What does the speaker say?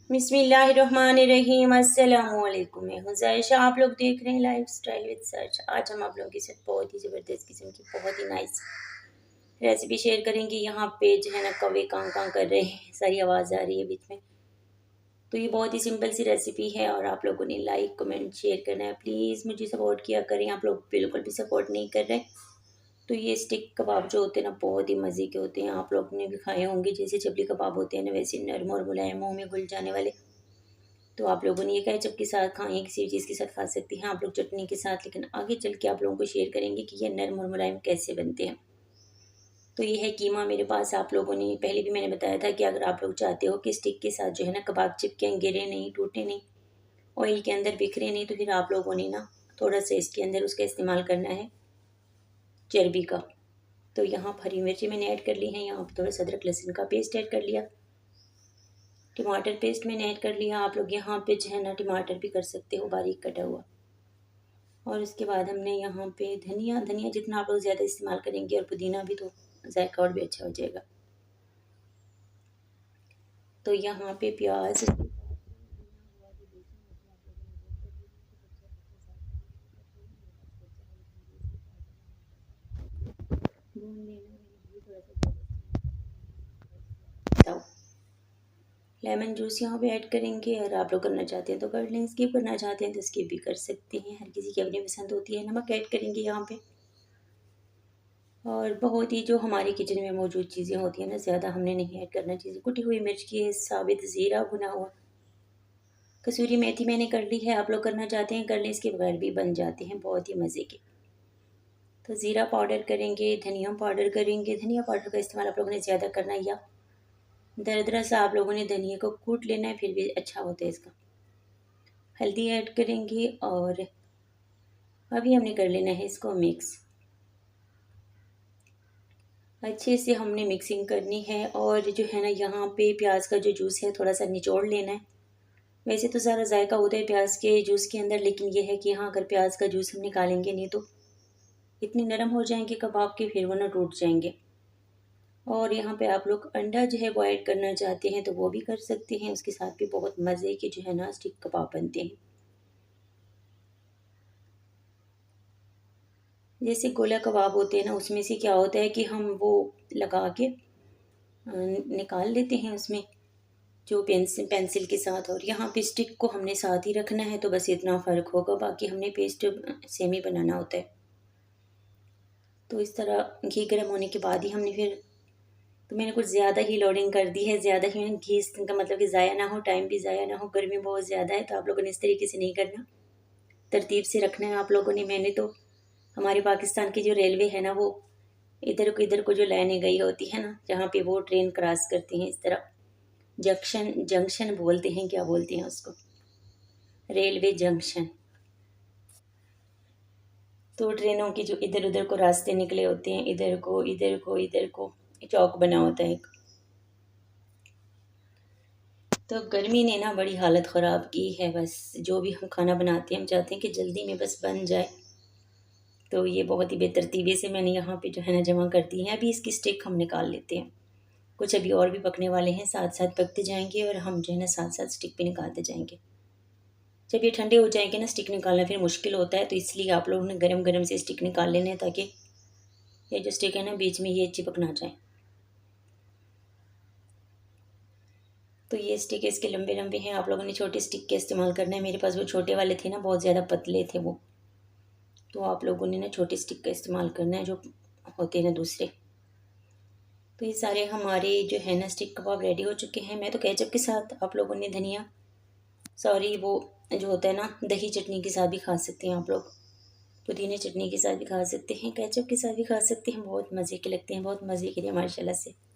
बिस्मिल्लाहिर्रहमानिर्रहीम। अस्सलामुअलैकुम। मैं हूं जायशा, आप लोग देख रहे हैं लाइफ स्टाइल विद सर्च। आज हम आप लोगों के साथ बहुत ही ज़बरदस्त किस्म की बहुत ही नाइस रेसिपी शेयर करेंगे। यहाँ पे जो है ना कौवे कां कां कर रहे हैं, सारी आवाज़ आ रही है बीच में। तो ये बहुत ही सिंपल सी रेसिपी है और आप लोगों ने लाइक कमेंट शेयर करना है। प्लीज़ मुझे सपोर्ट किया करें, आप लोग बिल्कुल भी सपोर्ट नहीं कर रहे। तो ये स्टिक कबाब जो होते हैं ना बहुत ही मज़े के होते हैं। आप लोग ने भी खाए होंगे, जैसे चपली कबाब होते हैं ना वैसे नरम और मुलायम, मुँह में घुल जाने वाले। तो आप लोगों ने ये केचप के साथ खाएं, किसी भी चीज़ के साथ खा सकती हैं आप लोग, चटनी के साथ। लेकिन आगे चल के आप लोगों को शेयर करेंगे कि ये नरम और मुलायम कैसे बनते हैं। तो ये है कीमा मेरे पास। आप लोगों ने पहले भी मैंने बताया था कि अगर आप लोग चाहते हो कि स्टिक के साथ जो है ना कबाब चिपके, गिरे नहीं, टूटे नहीं, ऑयल के अंदर बिखरे नहीं, तो फिर आप लोगों ने ना थोड़ा सा इसके अंदर उसका इस्तेमाल करना है चर्बी का। तो यहाँ हरी मिर्ची मैंने ऐड कर ली है, यहाँ पर थोड़ा सा अदरक लहसुन का पेस्ट ऐड कर लिया, टमाटर पेस्ट मैंने ऐड कर लिया। आप लोग यहाँ पे जो है ना टमाटर भी कर सकते हो बारीक कटा हुआ। और उसके बाद हमने यहाँ पे धनिया, धनिया जितना आप लोग ज़्यादा इस्तेमाल करेंगे, और पुदीना भी, तो जायका और भी अच्छा हो जाएगा। तो यहाँ पे प्याज, लेमन जूस यहाँ पे ऐड करेंगे। और आप लोग करना चाहते हैं तो कर लें, स्किप करना चाहते हैं तो स्किप भी कर सकते हैं, हर किसी की अपनी पसंद होती है। नमक ऐड करेंगे यहाँ पे। और बहुत ही जो हमारी किचन में मौजूद चीज़ें होती हैं ना, ज़्यादा हमने नहीं ऐड करना चीज़ें। कुटी हुई मिर्च की, साबित ज़ीरा भुना हुआ, कसूरी मेथी मैंने कर ली है। आप लोग करना चाहते हैं कर लें, इसके बगैर भी बन जाते हैं बहुत ही मज़े के। तो ज़ीरा पाउडर करेंगे, धनिया पाउडर करेंगे। धनिया पाउडर का इस्तेमाल आप लोगों ने ज़्यादा करना है, या दरदरा सा आप लोगों ने धनिया को कूट लेना है, फिर भी अच्छा होता है इसका। हल्दी ऐड करेंगे और अभी हमने कर लेना है इसको मिक्स। अच्छे से हमने मिक्सिंग करनी है। और जो है ना यहाँ पे प्याज का जो जूस है थोड़ा सा निचोड़ लेना है। वैसे तो सारा जायका होता है प्याज के जूस के अंदर, लेकिन ये है कि हाँ अगर प्याज का जूस हम निकालेंगे नहीं तो इतने नरम हो जाएंगे कबाब के, फिर वो ना टूट जाएंगे। और यहाँ पे आप लोग अंडा जो है वो ऐड करना चाहते हैं तो वो भी कर सकते हैं, उसके साथ भी बहुत मज़े के जो है ना स्टिक कबाब बनते हैं। जैसे गोला कबाब होते हैं ना, उसमें से क्या होता है कि हम वो लगा के निकाल लेते हैं उसमें जो पेंसिल के साथ। और यहाँ पे स्टिक को हमने साथ ही रखना है, तो बस इतना फ़र्क होगा, बाकी हमने पेस्ट सेम ही बनाना होता है। तो इस तरह घी गर्म होने के बाद ही हमने फिर, तो मैंने कुछ ज़्यादा ही लोडिंग कर दी है, ज़्यादा ही घी का मतलब कि ज़ाया ना हो, टाइम भी ज़ाया ना हो, गर्मी बहुत ज़्यादा है। तो आप लोगों ने इस तरीके से नहीं करना, तरतीब से रखना है आप लोगों ने। मैंने तो हमारे पाकिस्तान की जो रेलवे है ना, वो इधर को जो लाइनें गई होती है ना, जहाँ पे वो ट्रेन क्रॉस करती हैं इस तरह, जंक्शन जंक्शन बोलते हैं, क्या बोलते हैं उसको, रेलवे जंक्शन। तो ट्रेनों की जो इधर उधर को रास्ते निकले होते हैं, इधर को चौक बना होता है एक। तो गर्मी ने ना बड़ी हालत ख़राब की है। बस जो भी हम खाना बनाते हैं हम चाहते हैं कि जल्दी में बस बन जाए। तो ये बहुत ही बेतरतीबी से मैंने यहाँ पे जो है ना जमा कर दी है। अभी इसकी स्टिक हम निकाल लेते हैं। कुछ अभी और भी पकने वाले हैं, साथ साथ पकते जाएंगे और हम जो है ना साथ साथ स्टिक भी निकालते जाएंगे। जब ये ठंडे हो जाएंगे ना, स्टिक निकालना फिर मुश्किल होता है, तो इसलिए आप लोगों ने गरम गरम से स्टिक निकाल लेने हैं, ताकि ये जो स्टिक है ना बीच में ये चिपक ना जाए। तो ये स्टिक इसके लंबे लंबे हैं, आप लोगों ने छोटे स्टिक के इस्तेमाल करना है। मेरे पास वो छोटे वाले थे ना, बहुत ज़्यादा पतले थे वो, तो आप लोगों ने ना छोटे स्टिक का इस्तेमाल करना है जो होते हैं ना दूसरे। तो ये सारे हमारे जो है ना स्टिक कबाब रेडी हो चुके हैं। मैं तो केचप के साथ, आप लोगों ने धनिया, सॉरी वो जो होता है ना दही चटनी के साथ भी खा सकते हैं आप लोग, पुदीने चटनी के साथ भी खा सकते हैं, केचप के साथ भी खा सकते हैं। बहुत मज़े के लगते हैं, बहुत मज़े के लिए माशाल्लाह से।